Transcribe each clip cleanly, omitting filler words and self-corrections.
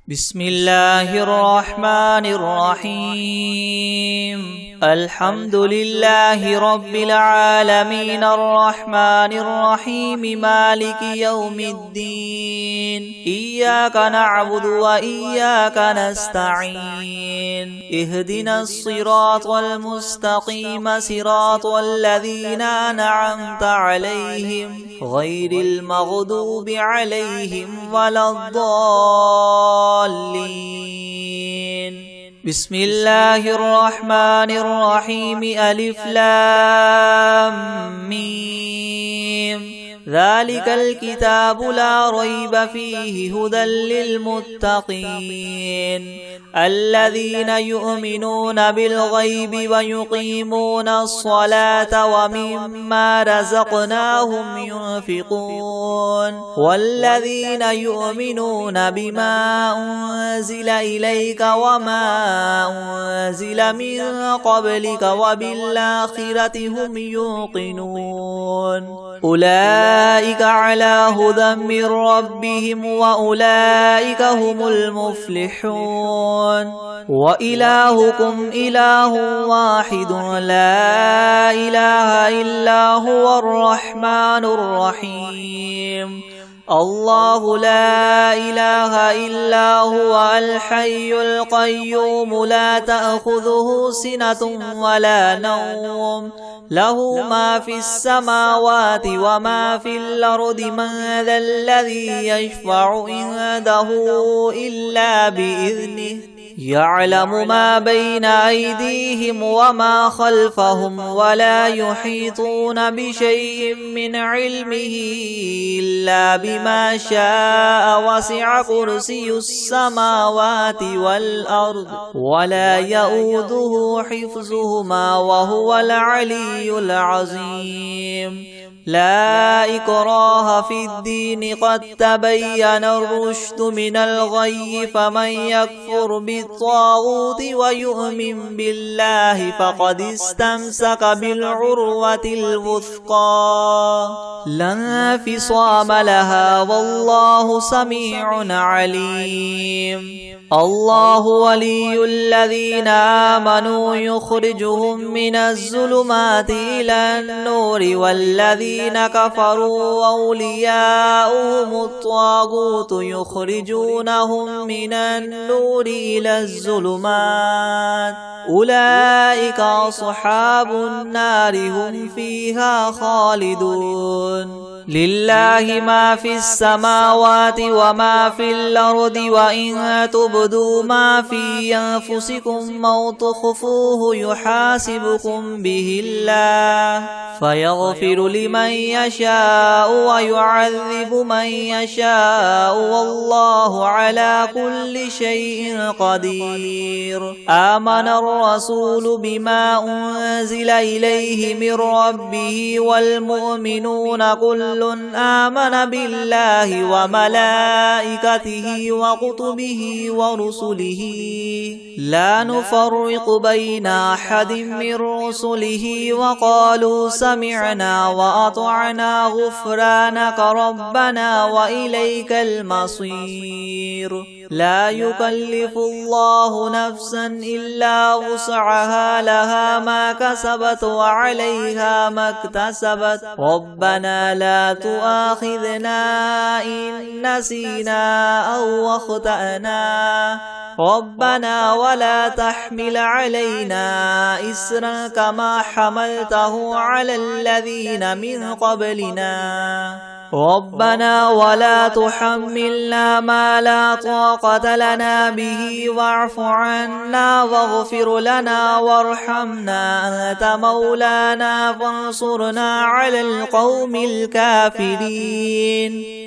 بسم الله الرحمن الرحيم الحمد لله رب العالمين الرحمن الرحيم مالك يوم الدين إياك نعبد وإياك نستعين اهدنا الصراط المستقيم صراط الذين أنعمت عليهم غير المغضوب عليهم ولا الضالين بسم الله الرحمن الرحيم ألف لام ميم ذلك الكتاب لا ريب فيه هدى للمتقين الذين يؤمنون بالغيب ويقيمون الصلاة ومما رزقناهم ينفقون والذين يؤمنون بما أنزل إليك وما أنزل من قبلك وبالآخرة هم يوقنون أولئك على هدى من ربهم وأولئك هم المفلحون وإلهكم إله واحد لا إله إلا هو الرحمن الرحيم الله لا إله إلا هو الحي القيوم لا تأخذه سنة ولا نوم له ما في السماوات وما في الأرض من ذا الذي يشفع عنده إلا بإذنه يعلم ما بين أيديهم وما خلفهم ولا يحيطون بشيء من علمه إلا بما شاء وسع كرسي السماوات والأرض ولا يؤوده حفظهما وهو العلي العظيم لا إكراه في الدين قد تبين الرشد من الغي فمن يكفر بالطاغوت ويؤمن بالله فقد استمسك بالعروة الوثقى لا انفصام لها والله سميع عليم الله ولي الذين آمنوا يخرجهم من الظلمات إلى النور والذين كفروا أولياؤهم الطاغوت يخرجونهم من النور إلى الظلمات أولئك أصحاب النار هم فيها خالدون لله ما في السماوات وما في الأرض وإن تبدوا ما في أنفسكم أو تخفوه يحاسبكم به الله فيغفر لمن يشاء ويعذب من يشاء والله على كل شيء قدير آمن الرسول بما أنزل إليه من ربه والمؤمنون كل آمن بالله وملائكته وكتبه ورسله لا نفرق بين أحد من رسله وقالوا سمعنا وأطعنا غفرانك ربنا وإليك المصير لا يكلف الله نفسا إلا وسعها لها ما كسبت وعليها ما اكتسبت ربنا لا تؤاخذنا إن نسينا أو أخطأنا ربنا ولا تحمل علينا إسرا كما حملته على الذين من قبلنا ربنا ولا تحملنا ما لا طاقة لنا به واعف عنا واغفر لنا وارحمنا أنت مولانا فانصرنا على القوم الكافرين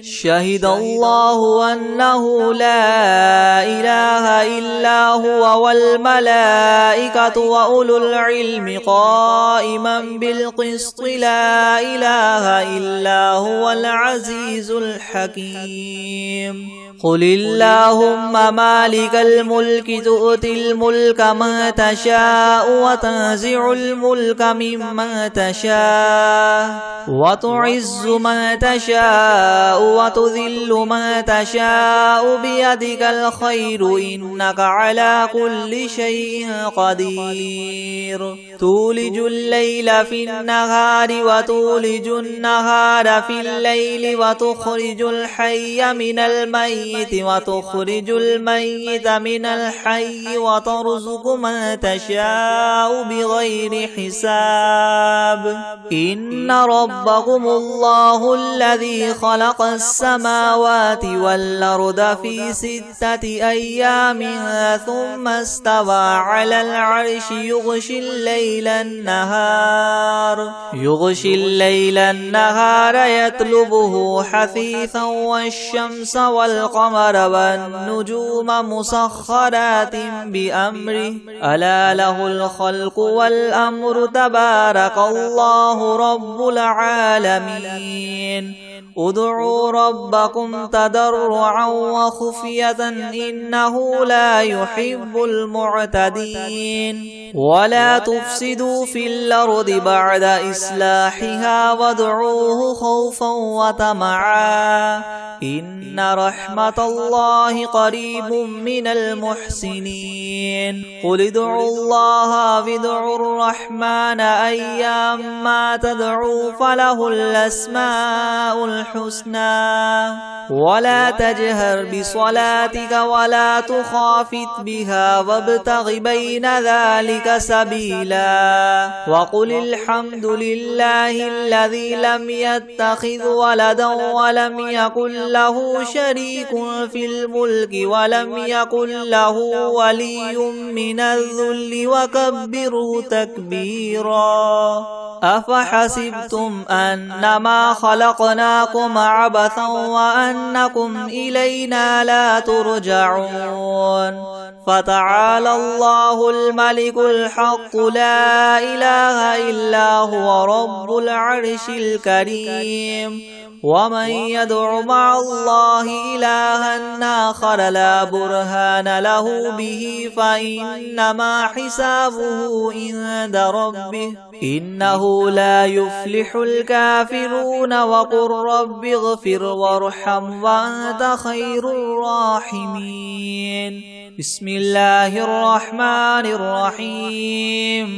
شهد الله أنه لا إله إلا هو والملائكة وأولو العلم قائما بالقسط لا إله إلا هو العزيز الحكيم قل اللهم مالك الملك تؤتي الملك من تشاء وتنزع الملك ممن تشاء وتعز من تشاء وتذل من تشاء بيدك الخير إنك على كل شيء قدير تولج الليل في النهار وتولج النهار في الليل وتخرج الحي من الميت وتخرج الميت من الحي وترزق من تشاء بغير حساب إن ربكم الله الذي خلق السماوات والأرض في 6 أيام ثم استوى على العرش يغشي الليل النهار يطلبه حثيثا والشمس والقمر والنجوم مسخرات بأمره ألا له الخلق والأمر تبارك الله رب العالمين ادعوا ربكم تضرعا وخفية إنه لا يحب المعتدين ولا تفسدوا في الأرض بعد إصلاحها وادعوه خوفا وطمعا إن رحمة الله قريب من المحسنين قل ادعوا الله وادعوا الرحمن أيما تدعوا فله الأسماء الحسنى ولا تجهر بصلاتك ولا تخافت بها وابتغ بين ذلك سبيلا وقل الحمد لله الذي لم يتخذ ولدا ولم يكن له شريك في الملك ولم يكن له ولي من الذل وكبره تكبيرا أفحسبتم أنما خلقناكم عبثا وأنكم إلينا لا ترجعون فتعالى الله الملك الحق لا إله إلا هو رب العرش الكريم ومن يدع مع الله إلها آخر لا برهان له به فإنما حسابه عند ربه إنه لا يفلح الكافرون وقل رب اغفر وارحم وأنت خير الراحمين بسم الله الرحمن الرحيم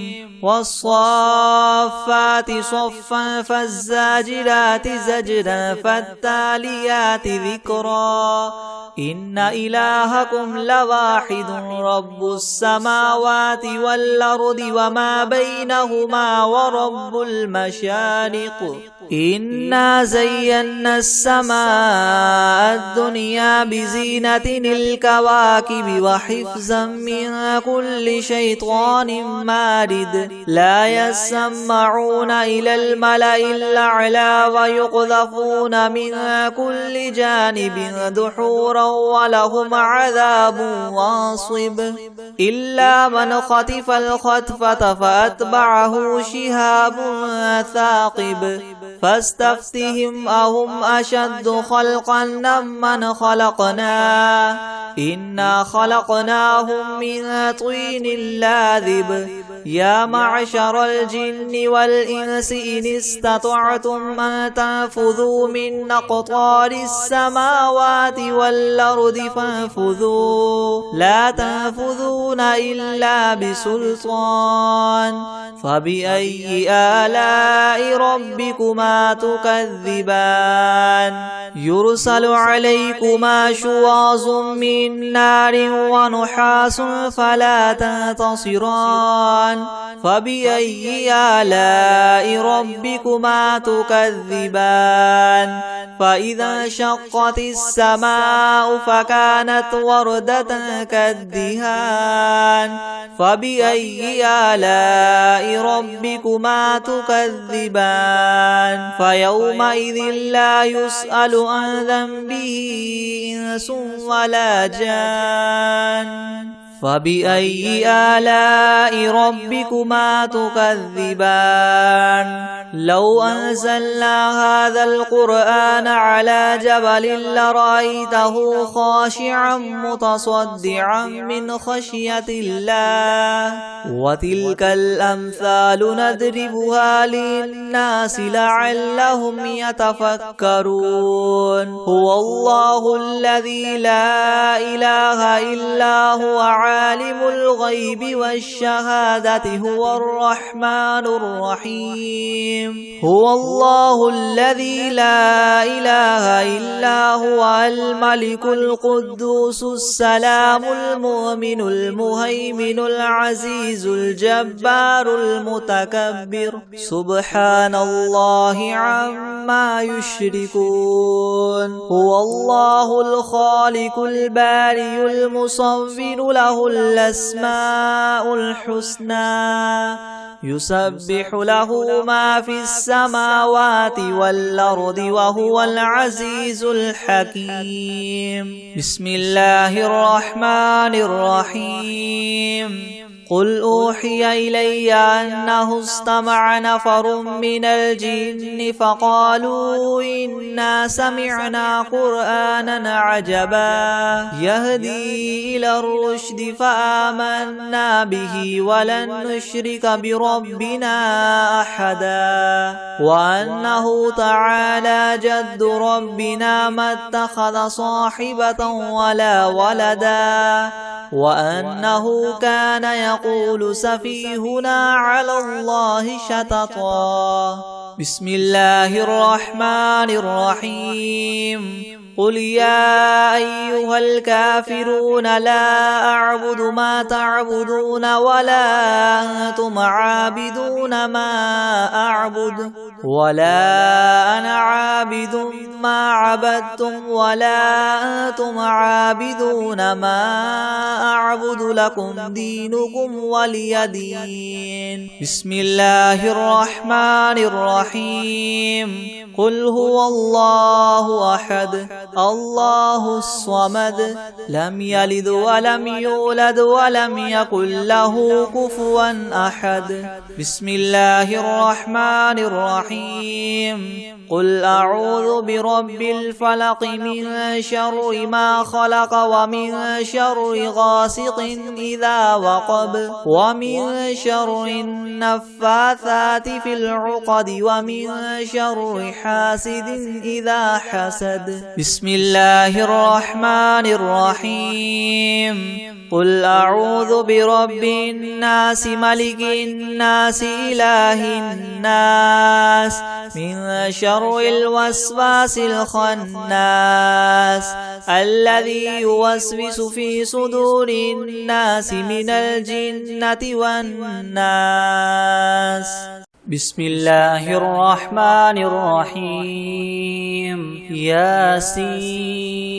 والصافات صفا فالزاجرات زجرا فالتاليات ذكرا إن إلهكم لواحد رب السماوات والأرض وما بينهما ورب المشارق إنا زينا السماء الدنيا بزينة الكواكب وحفظا من كل شيطان مارد لا يسمعون إلى الملأ الأعلى ويقذفون من كل جانب دحورا ولهم عذاب واصب إلا من خطف الخطفة فأتبعه شهاب ثاقب فاستفتهم أهم أشد خلقا ممن خلقنا إنا خلقناهم من طين لاذب يا معشر الجن والإنس إن استطعتم أن تنفذوا من أقطار السماوات والأرض فانفذوا لا تنفذون إلا بسلطان فبأي آلاء ربكما تكذبان يرسل عليكما شواظ من نار ونحاس فلا تنتصران فبأي آلاء ربكما تكذبان فإذا انشقت السماء فكانت وردة كالدهان فبأي آلاء ربكما تكذبان فيومئذ لا يسأل عن ذنبه إنس ولا جان فبأي آلاء ربكما تكذبان لو أنزلنا هذا القرآن على جبل لرأيته خاشعا متصدعا من خشية الله وتلك الأمثال نضربها للناس لعلهم يتفكرون هو الله الذي لا إله إلا هو عالم الغيب والشهادة هو الرحمن الرحيم هو الله الذي لا إله إلا هو الملك القدوس السلام المؤمن المهيمن العزيز الجبار المتكبر سبحان الله عما يشركون هو الله الخالق البارئ المصور له الأسماء الحسنى يسبح له ما في السماوات والأرض وهو العزيز الحكيم بسم الله الرحمن الرحيم قل أوحي إلي أنه استمع نفر من الجن فقالوا إنا سمعنا قرآنا عجبا يهدي إلى الرشد فآمنا به ولن نشرك بربنا أحدا وأنه تعالى جد ربنا ما اتخذ صاحبة ولا ولدا وأنه كان يقول سفيهنا على الله شططا بسم الله الرحمن الرحيم قل يا أيها الكافرون لا أعبد ما تعبدون ولا أنتم عابدون ما أعبد ولا أنا عابد ما عبدتم ولا أنتم عابدون ما أعبد لكم دينكم ولي دين بسم الله الرحمن الرحيم قل هو الله أحد الله الصمد لم يلد ولم يولد ولم يكن له كفوا أحد بسم الله الرحمن الرحيم قل أعوذ برب الفلق من شر ما خلق ومن شر غاسق إذا وقب ومن شر النفاثات في العقد ومن شر حاسد إذا حسد بسم الله الرحمن الرحيم قل أعوذ برب الناس ملك الناس إله الناس من شر الوسواس الخناس الذي يوسوس في صدور الناس من الجنة والناس بسم الله الرحمن الرحيم ياسين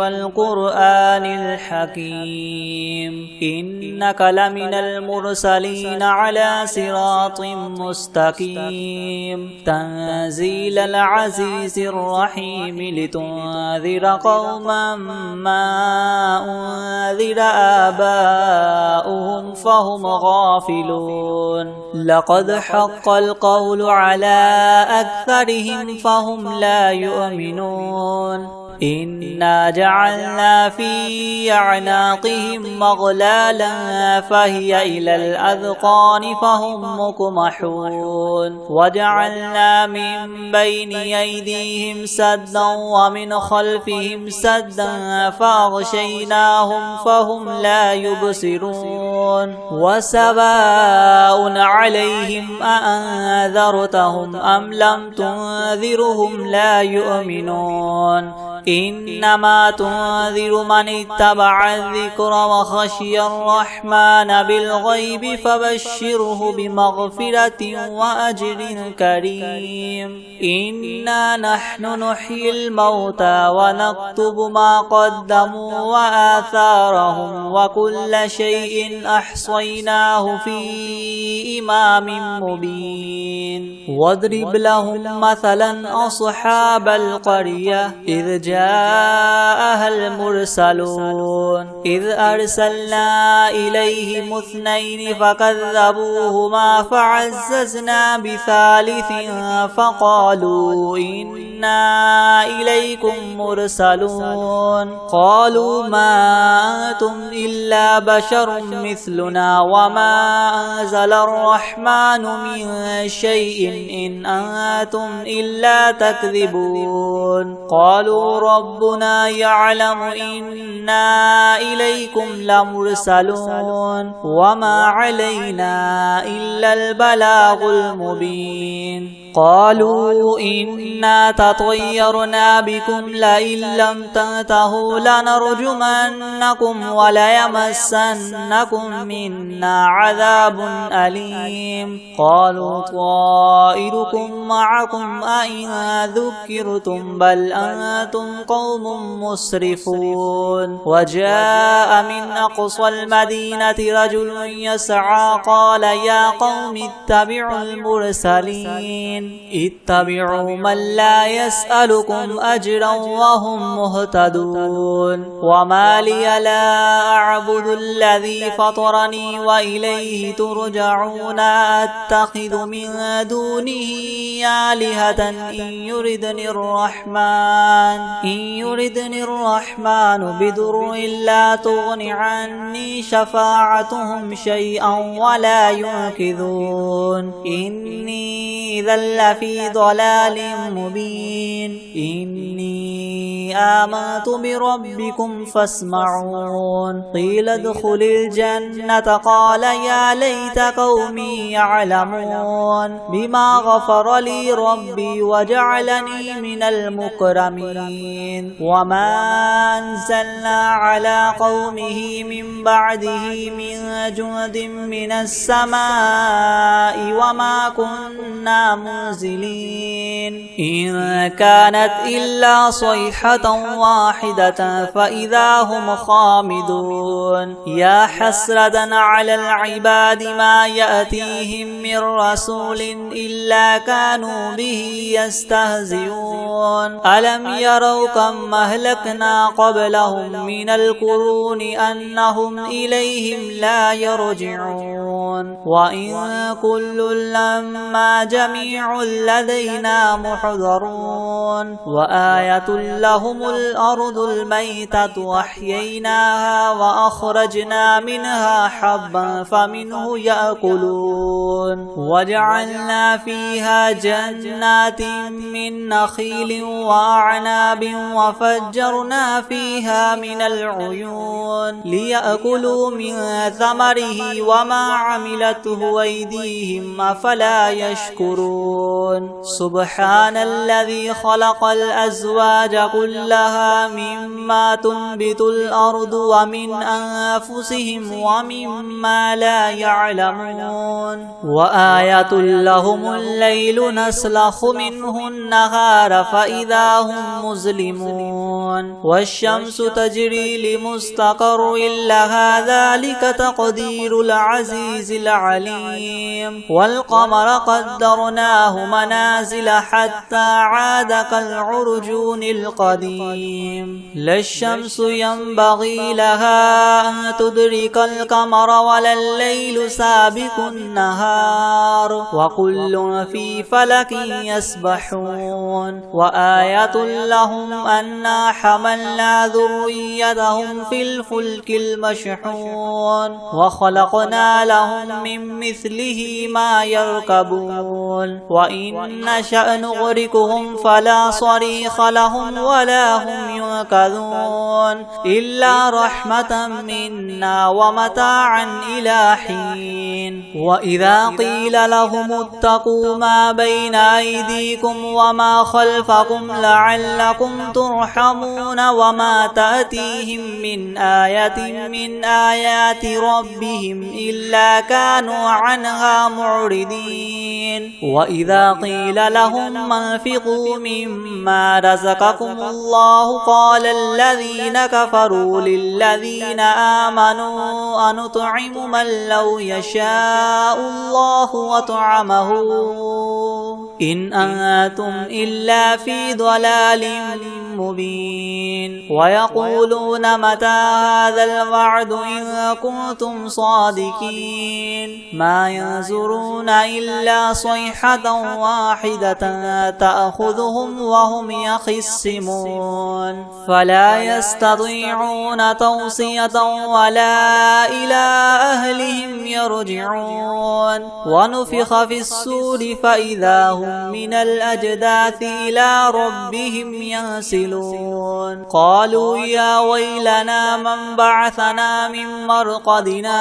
والقرآن الحكيم إنك لمن المرسلين على صراط مستقيم تنزيل العزيز الرحيم لتنذر قوما ما أنذر آباؤهم فهم غافلون لقد حق القول على أكثرهم فهم لا يؤمنون إنا جعلنا في أعناقهم مغلالا فهي إلى الأذقان فهم مقمحون وجعلنا من بين أيديهم سدا ومن خلفهم سدا فأغشيناهم فهم لا يبصرون وسواء عليهم أأنذرتهم أم لم تنذرهم لا يؤمنون إنما تنذر من اتبع الذكر وخشي الرحمن بالغيب فبشره بمغفرة وأجر كريم إنا نحن نحيي الموتى ونكتب ما قدموا وآثارهم وكل شيء أحصيناه في إمام مبين واضرب لهم مثلا أصحاب القرية إذ جاءوا جاءها المرسلون إذ أرسلنا إليهم 2 فكذبوهما فعززنا بثالث فقالوا إنا إليكم مرسلون قالوا ما أنتم إلا بشر مثلنا وما أنزل الرحمن من شيء إن أنتم إلا تكذبون قالوا ربنا يعلم إنا إليكم لمرسلون وما علينا إلا البلاغ المبين قالوا إنا تطيرنا بكم لئن لم تنتهوا لنرجمنكم وليمسنكم منا عذاب أليم قالوا طائركم معكم أئن ذكرتم بل أنتم قوم مسرفون وجاء من أقصى المدينة رجل يسعى قال يا قوم اتبعوا المرسلين اتبعوا من لا يسألكم أجرا وهم مهتدون وما لي لا أعبد الذي فطرني وإليه ترجعون أتخذ من دونه آلهة إن يردني الرحمن بضر لا تغن عني شفاعتهم شيئا ولا ينقذون إني إذا لفي ضلال مبين إني آمنت بربكم فاسمعون قيل ادخل الجنة قال يا ليت قومي يعلمون بما غفر لي ربي وجعلني من المكرمين وما أنزلنا على قومه من بعده من جند من السماء وما كنا منزلين إن كانت إلا صيحة واحدة فإذا هم خامدون يا حسرة على العباد ما يأتيهم من رسول إلا كانوا به يستهزئون ألم يروا كم أهلكنا قبلهم من القرون أنهم إليهم لا يرجعون وإن كل لما جميع لدينا محضرون وآية لهم الأرض الميتة وأحييناها وأخرجنا منها حبا فمنه يأكلون وجعلنا فيها جنات من نخيل وأعناب وفجرنا فيها من العيون ليأكلوا من ثمره وما عملته أيديهم أفلا يشكرون سبحان الذي خلق الأزواج كلها مما تنبت الأرض ومن أنفسهم ومما لا يعلمون وآية لهم الليل نسلخ منه النهار فإذا هم مظلمون والشمس تجري لمستقر لها ذلك تقدير العزيز العليم والقمر قدرناه منازل حتى عاد كالعرجون القديم لا الشمس ينبغي لها أن تدرك القمر ولا الليل سابق النهار وكل في فلك يسبحون وآية لهم أنا حملنا ذريتهم في الفلك المشحون وخلقنا لهم من مثله ما يركبون وإن نشأ نغرقهم فلا صريخ لهم ولا هم ينقذون إلا رحمة منا ومتاعا إلى حين وإذا قيل لهم اتقوا ما بين أيديكم وما خلفكم لعلكم ترحمون وما تأتيهم من آية من آيات ربهم إلا كانوا عنها معرضين وإذا قيل لهم انفقوا مما رزقكم الله قال الذين كفروا للذين آمنوا أنطعم من لو يشاء الله وطعمه إن أنتم إلا في ضلال مبين ويقولون متى هذا الوعد إن كنتم صادقين ما ينظرون إلا صيحة واحدة تأخذهم وهم يخصمون فلا يستطيعون توصية ولا إلى أهلهم يرجعون ونفخ في الصور فإذا هم من الأجداث إلى ربهم ينسلون قالوا يا ويلنا من بعثنا من مرقدنا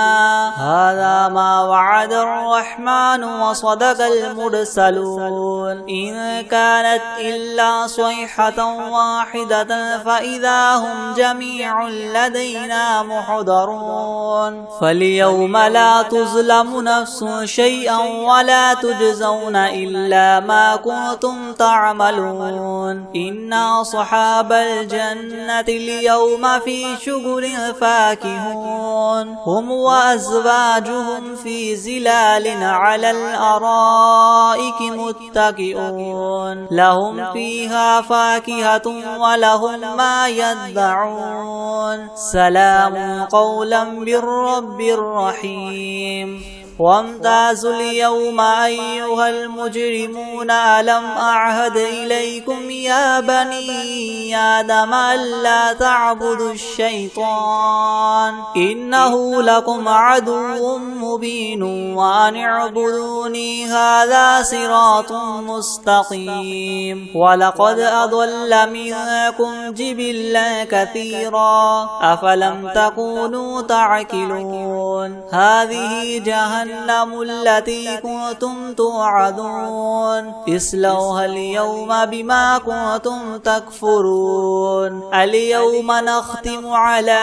هذا ما وعد الرحمن وصدق المرسلون إن كانت إلا صيحة واحدة فإذا هم جميع لدينا محضرون فاليوم لا تظلم نفس شيئا ولا تجزون إلا ما كنتم تعملون إن أصحاب الجنة اليوم في شغل فاكهون هم وأزواجهم في زلال على الأرائك متكئون لهم فيها فاكهة ولهم ما يدعون سلام قولا من رب رحيم وامتازوا اليوم أيها المجرمون ألم أعهد إليكم يا بني آدم ألا تعبدوا الشيطان إنه لكم عدو مبين وأن اعبدوني هذا صراط مستقيم ولقد أضل منكم جبلا كثيرا أفلم تكونوا تعقلون هذه جهنم التي كنتم توعدون اصلوها اليوم بما كنتم تكفرون اليوم نختم على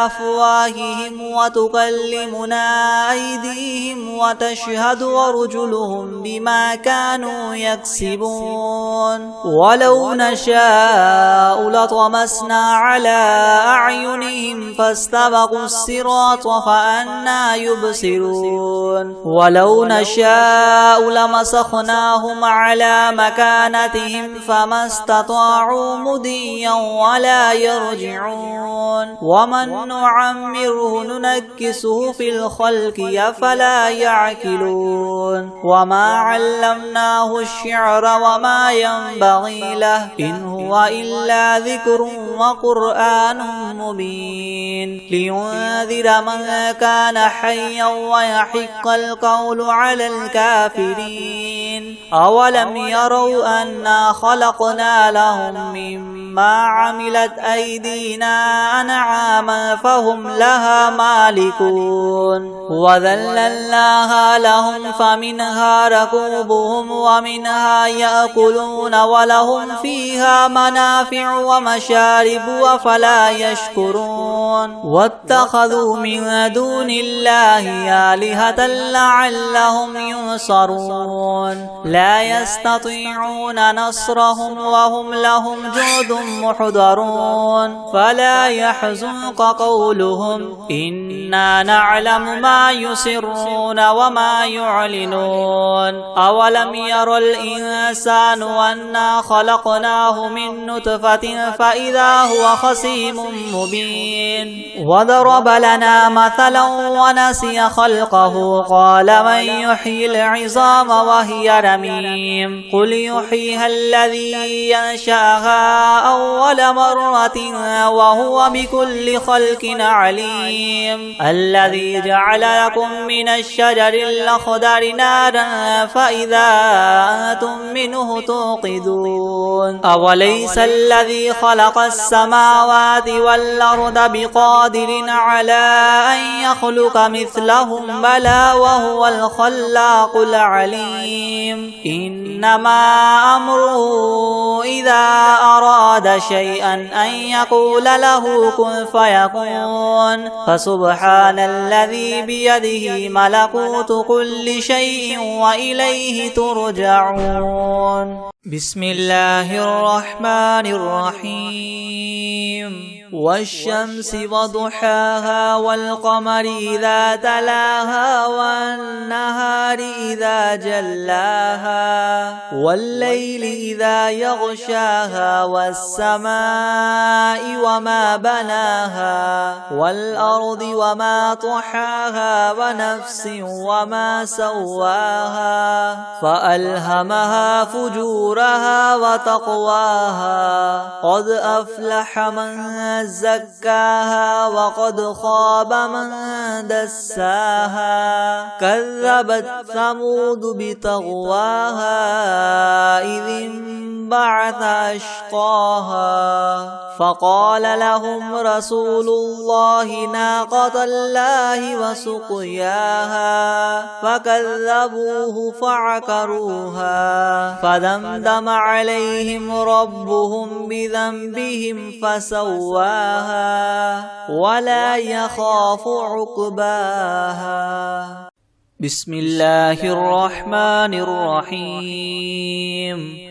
أفواههم وتكلمنا أيديهم وتشهد أرجلهم بما كانوا يكسبون ولو نشاء لطمسنا على أعينهم فاستبقوا الصراط فأنى يبصرون ولو نشاء لمسخناهم على مكانتهم فما استطاعوا مضيا ولا يرجعون ومن نعمره ننكسه في الخلق أفلا يعقلون وما علمناه الشعر وما ينبغي له إن هو إلا ذكر وقرآن مبين لينذر من كان حيا ويحق القول على الكافرين أولم يروا أنا خلقنا لهم مما عملت أيدينا أنعاما فهم لها مالكون وذللناها لهم فمنها ركوبهم ومنها يأكلون ولهم فيها منافع ومشارب وفلا يشكرون واتخذوا من دون الله آلهة لعلهم ينصرون لا يستطيعون نصرهم وهم لهم جند محضرون فلا يحزنك قولهم إنا نعلم ما يسرون وما يعلنون أولم ير الإنسان أنا خلقناه من نطفة فإذا هو خصيم مبين وضرب لنا مثلا ونسي خلقه قال من يحيي العظام وهي رميم قل يحييها الذي ينشأها أول مرة وهو بكل خلق عليم الذي جعل لكم من الشجر الأخضر نارا فإذا أنتم منه توقدون أوليس الذي خلق السماوات والأرض بقادر على أن يخلق مثلهم بلى وهو الخلاق العليم إنما أمره إذا أراد شيئا أن يقول له كن فيكون فسبحان الذي بيده ملكوت كل شيء وإليه ترجعون. بسم الله الرحمن الرحيم والشمس وضحاها والقمر إذا تلاها والنهار إذا جلاها والليل إذا يغشاها والسماء وما بناها والأرض وما طحاها ونفس وما سواها فألهمها فجورها وتقواها قد أفلح من زكاها وقد خاب من دساها كذبت ثمود بطغواها إذ انبعث أشقاها فقال لهم رسول الله ناقة الله وسقياها فكذبوه فعقروها فدمدم عليهم ربهم بذنبهم فسواها ولا يخاف عقباها بسم الله الرحمن الرحيم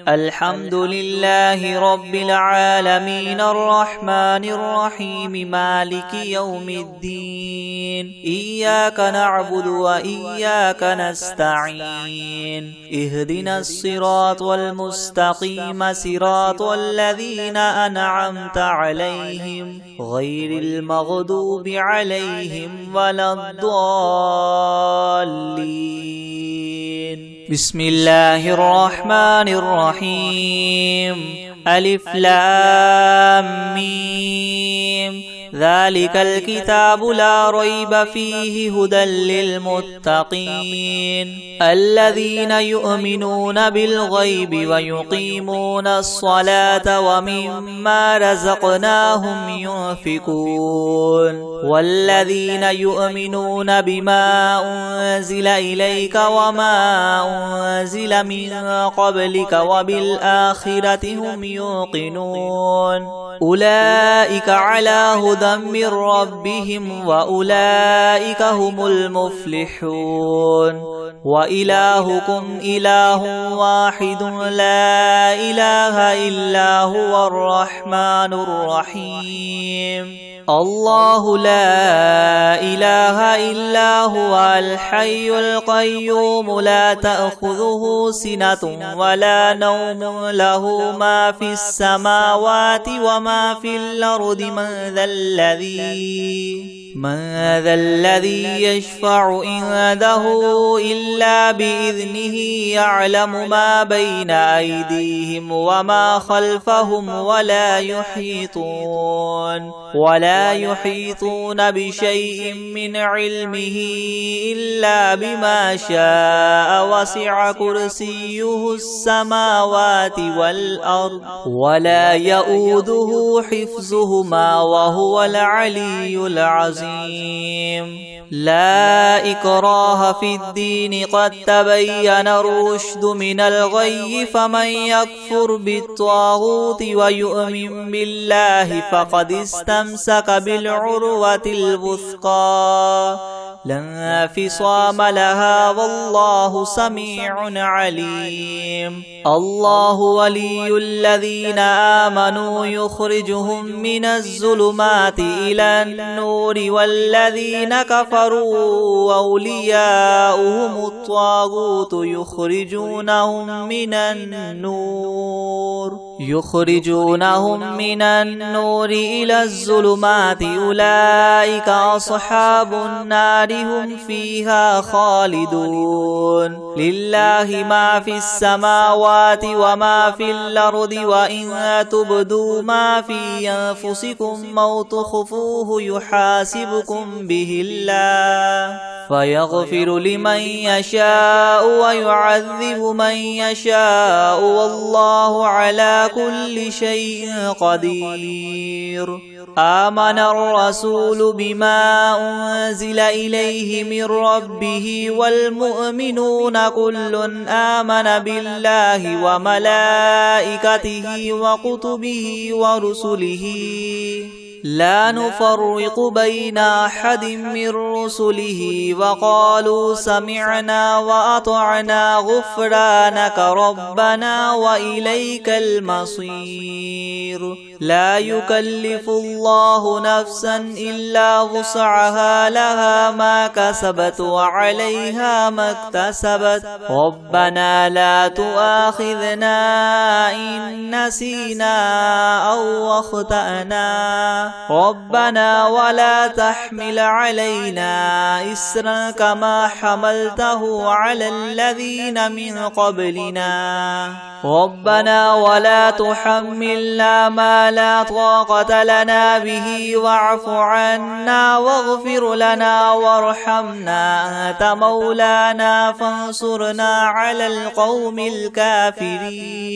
الحمد لله رب العالمين الرحمن الرحيم مالك يوم الدين إياك نعبد وإياك نستعين اهدنا الصراط المستقيم صراط الذين أنعمت عليهم غير المغضوب عليهم ولا الضالين بسم الله الرحمن الرحيم ألف لام ميم ذلك الكتاب لا ريب فيه هدى للمتقين الذين يؤمنون بالغيب ويقيمون الصلاة ومما رزقناهم ينفقون والذين يؤمنون بما أنزل إليك وما أنزل من قبلك وبالآخرة هم يوقنون أولئك على هدى من ربهم وأولئك هم المفلحون وإلهكم إله واحد لا إله إلا هو الرحمن الرحيم الله لا إله إلا هو الحي القيوم لا تأخذه سنة ولا نوم له ما في السماوات وما في الأرض من ذا الذي يشفع عنده إلا بإذنه يعلم ما بين أيديهم وما خلفهم ولا يحيطون بشيء من علمه إلا بما شاء وسع كرسيه السماوات والأرض ولا يؤوده حفظهما وهو العلي العظيم لا إكراه في الدين قد تبين الرشد من الغي فمن يكفر بالطاغوت ويؤمن بالله فقد استمسك بالعروة الوثقى لا انفصام لها والله سميع عليم الله ولي الذين آمنوا يخرجهم من الظلمات إلى النور والذين كفروا أولياؤهم الطاغوت يخرجونهم من النور إلى الظلمات أولئك أصحاب النار هم فيها خالدون لله ما في السماوات وما في الأرض وإن تبدوا ما في أنفسكم أو تخفوه يحاسبكم به الله فيغفر لمن يشاء ويعذب من يشاء والله على كل شيء قدير آمن الرسول بما أنزل إليه من ربه والمؤمنون كل آمن بالله وملائكته وكتبه ورسله لا نفرق بين أحد من رسله وقالوا سمعنا وأطعنا غفرانك ربنا وإليك المصير لا يكلف الله نفسا إلا وسعها لها ما كسبت وعليها ما اكتسبت ربنا لا تؤاخذنا إن نسينا أو أخطأنا ربنا ولا تحمل علينا إسرا كما حملته على الذين من قبلنا ربنا ولا تحملنا ما لا طاقة لنا به واعف عنا واغفر لنا وارحمنا أنت مولانا فانصرنا على القوم الكافرين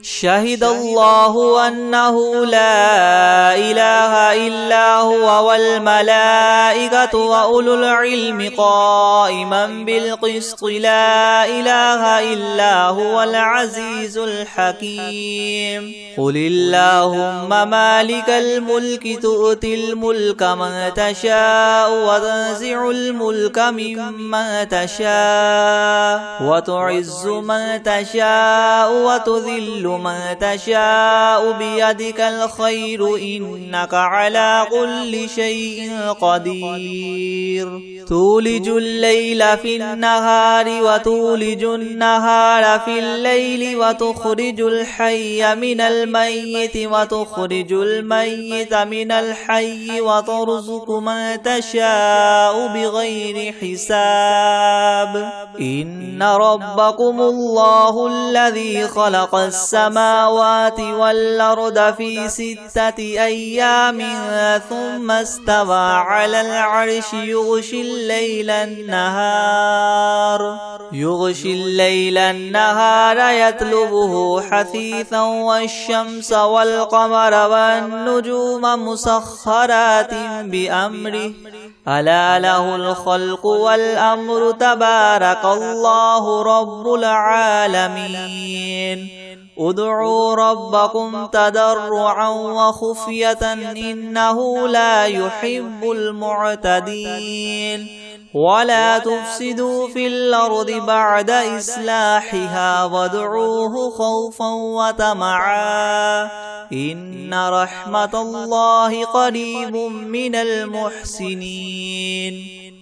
شهد الله أنه لا إله إلا هو والملائكة وأولو العلم قائما بالقسط لا إله إلا هو العزيز الحكيم قل اللهم مالك الملك تؤتي الملك من تشاء وتنزع الملك ممن تشاء وتعز من تشاء وتذل من تشاء بيدك الخير إنك على كل شيء قدير تولج الليل في النهار وتولج النهار في الليل وتخرج الحي من الميت وتخرج الميت من الحي وترزق من تشاء بغير حساب إن ربكم الله الذي خلق السماوات والأرض في 6 أيام ثم استوى على العرش يغشي الليل النهار يطلبه حثيثا والشمس والقمر والنجوم مسخرات بأمره ألا له الخلق والأمر تبارك الله رب العالمين ادعوا ربكم تضرعا وخفية إنه لا يحب المعتدين ولا تفسدوا في الأرض بعد إصلاحها وادعوه خوفا وطمعا إن رحمة الله قريب من المحسنين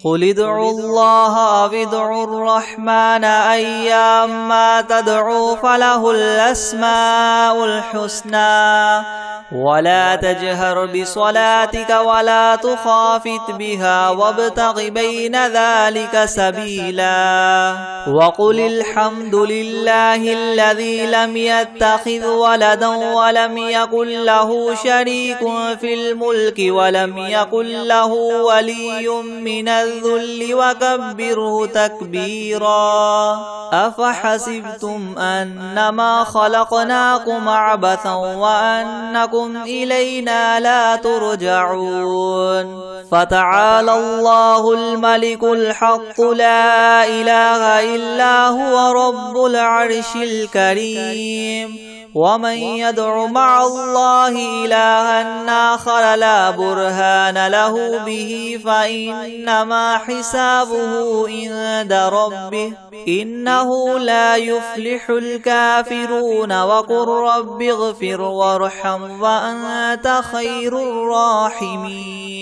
قل ادعوا الله أو ادعوا الرحمن أيما تدعوا فله الأسماء الحسنى ولا تجهر بصلاتك ولا تخافت بها وابتغ بين ذلك سبيلا وقل الحمد لله الذي لم يتخذ ولدا ولم يكن له شريك في الملك ولم يكن له ولي من الذل وكبره تكبيرا أفحسبتم أنما خلقناكم عبثا وأنكم إلينا لا ترجعون فتعالى الله الملك الحق لا إله إلا هو رب العرش الكريم ومن يدع مع الله إلها آخر لا برهان له به فإنما حسابه عند ربه إنه لا يفلح الكافرون وقل رب اغفر وارحم وأنت خير الراحمين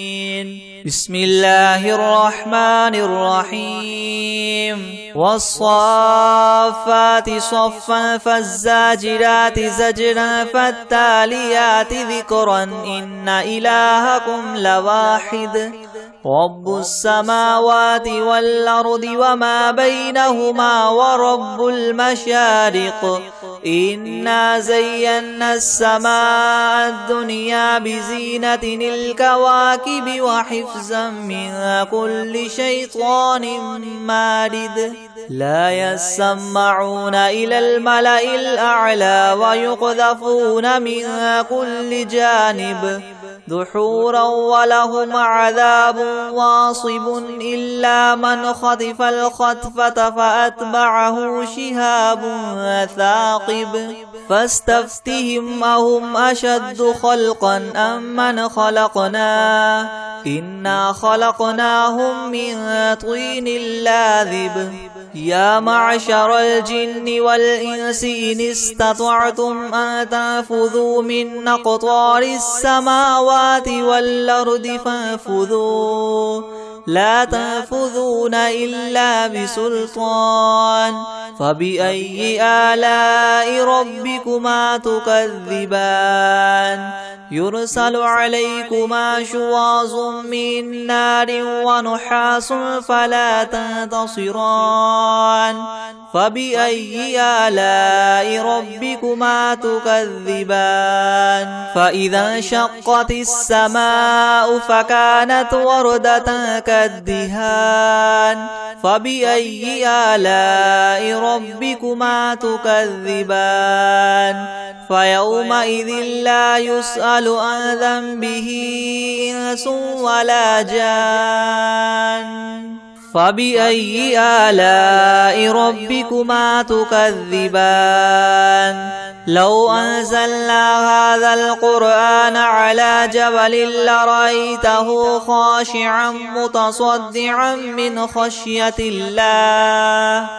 بسم الله الرحمن الرحيم والصافات صفا فالزاجرات زجرا فالتاليات ذكرا إن إلهكم لواحد رب السماوات والأرض وما بينهما ورب المشارق إنا زينا السماء الدنيا بزينة الكواكب وحفظا من كل شيطان مارد لا يسمعون إلى الملأ الأعلى ويقذفون من كل جانب دحورا ولهم عذاب واصب إلا من خطف الخطفة فأتبعه شهاب ثاقب فاستفتهم أهم أشد خلقا أم من خلقنا إنا خلقناهم من طين لاذب يا معشر الجن والإنس إن استطعتم أن تنفذوا من أقطار السماوات والأرض فانفذوا لا تنفذون إلا بسلطان فبأي آلاء ربكما تكذبان يرسل عليكما شواظ من نار ونحاس فلا تنتصران فبأي آلاء ربكما تكذبان فإذا انشقت السماء فكانت وردة كالدهان فبأي آلاء ربكما تكذبان فيومئذ لا يسأل عن ذنبه إنس ولا جان فبأي آلاء ربكما تكذبان لو أنزلنا هذا القرآن على جبل لرأيته خاشعا متصدعا من خشية الله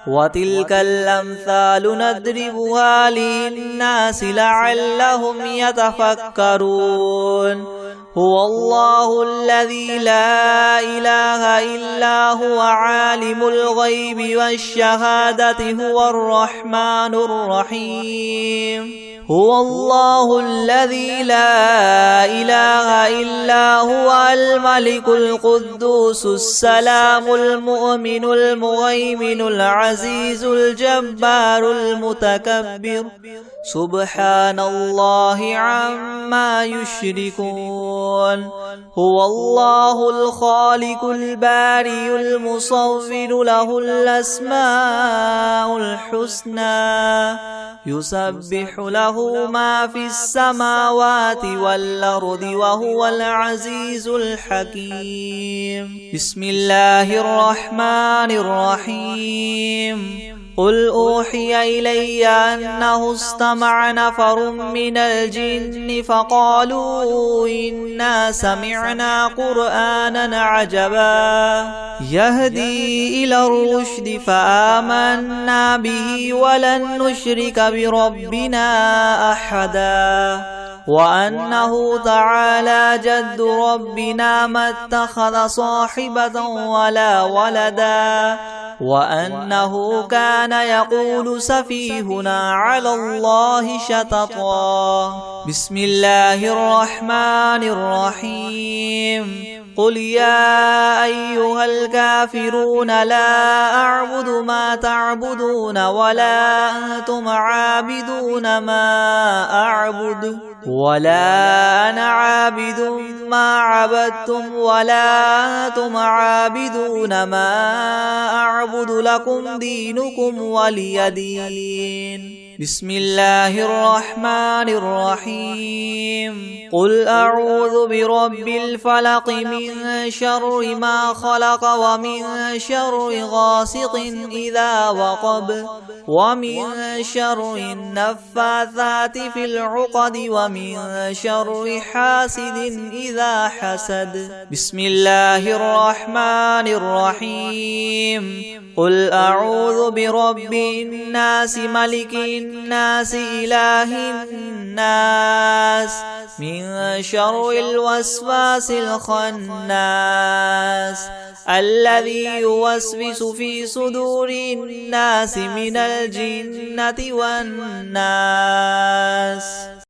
وتلك الأمثال نضربها للناس لعلهم يتفكرون هو الله الذي لا إله إلا هو عالم الغيب والشهادة هو الرحمن الرحيم هو الله الذي لا إله إلا هو الملك القدوس السلام المؤمن المهيمن العزيز الجبار المتكبر سبحان الله عما يشركون هو الله الخالق البارئ المصور له الأسماء الحسنى يسبح له ما في السماوات والأرض وهو العزيز الحكيم بسم الله الرحمن الرحيم قل أوحي إلي أنه استمع نفر من الجن فقالوا إنا سمعنا قرآنا عجبا يهدي إلى الرشد فآمنا به ولن نشرك بربنا أحدا وأنه تعالى جد ربنا ما اتخذ صاحبة ولا ولدا وأنه كان يقول سفيهنا على الله شططا بسم الله الرحمن الرحيم قل يا أيها الكافرون لا أعبد ما تعبدون ولا أنتم عابدون ما أعبد ولا أنا عابد ما عبدتم ولا أنتم عابدون ما أعبد لكم دينكم ولي دين بسم الله الرحمن الرحيم قل أعوذ برب الفلق من شر ما خلق ومن شر غاسق إذا وقب ومن شر النفاثات في العقد ومن شر حاسد إذا حسد بسم الله الرحمن الرحيم قل أعوذ برب الناس ملك الناس إله الناس من شر الوسواس الخناس الذي يوسوس في صدور الناس من الجنة والناس